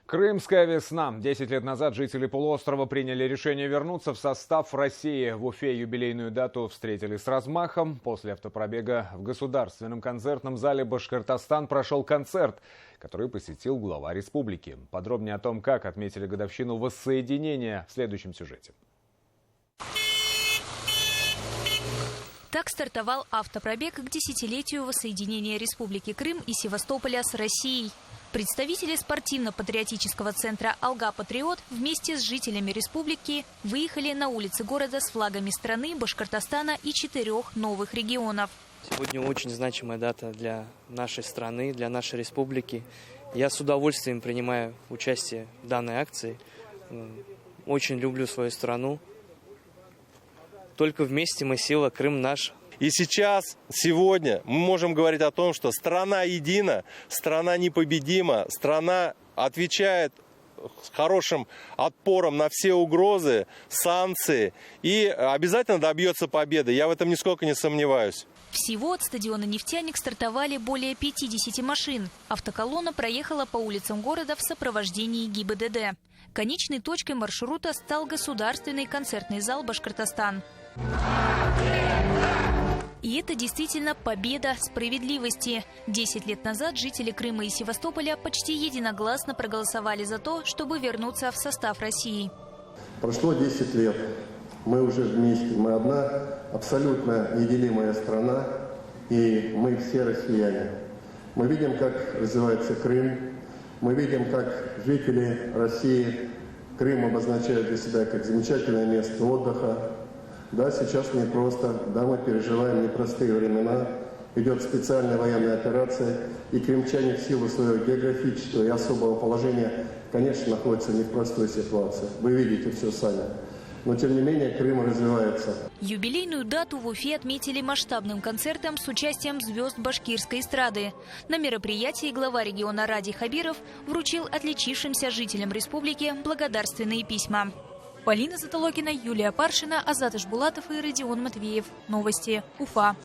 Крымская весна. 10 лет назад жители полуострова приняли решение вернуться в состав России. В Уфе юбилейную дату встретили с размахом. После автопробега в Государственном концертном зале Башкортостан прошел концерт, который посетил глава республики. Подробнее о том, как отметили годовщину воссоединения, в следующем сюжете. Так стартовал автопробег к десятилетию воссоединения Республики Крым и Севастополя с Россией. Представители спортивно-патриотического центра «Алга-Патриот» вместе с жителями республики выехали на улицы города с флагами страны, Башкортостана и 4 новых регионов. Сегодня очень значимая дата для нашей страны, для нашей республики. Я с удовольствием принимаю участие в данной акции. Очень люблю свою страну. Только вместе мы сила, Крым наш. И сейчас, сегодня мы можем говорить о том, что страна едина, страна непобедима, страна отвечает с хорошим отпором на все угрозы, санкции и обязательно добьется победы. Я в этом нисколько не сомневаюсь. Всего от стадиона «Нефтяник» стартовали более 50 машин. Автоколонна проехала по улицам города в сопровождении ГИБДД. Конечной точкой маршрута стал Государственный концертный зал «Башкортостан». И это действительно победа справедливости. 10 лет назад жители Крыма и Севастополя почти единогласно проголосовали за то, чтобы вернуться в состав России. Прошло 10 лет. Мы уже вместе. Мы одна абсолютно неделимая страна. И мы все россияне. Мы видим, как развивается Крым. Мы видим, как жители России Крым обозначают для себя как замечательное место отдыха. Да, сейчас непросто, да, мы переживаем непростые времена, идет специальная военная операция, и крымчане в силу своего географического и особого положения, конечно, находятся в непростой ситуации. Вы видите все сами. Но, тем не менее, Крым развивается. Юбилейную дату в Уфе отметили масштабным концертом с участием звезд башкирской эстрады. На мероприятии глава региона Ради Хабиров вручил отличившимся жителям республики благодарственные письма. Полина Затолокина, Юлия Паршина, Азат Ишбулатов и Родион Матвеев. Новости. Уфа.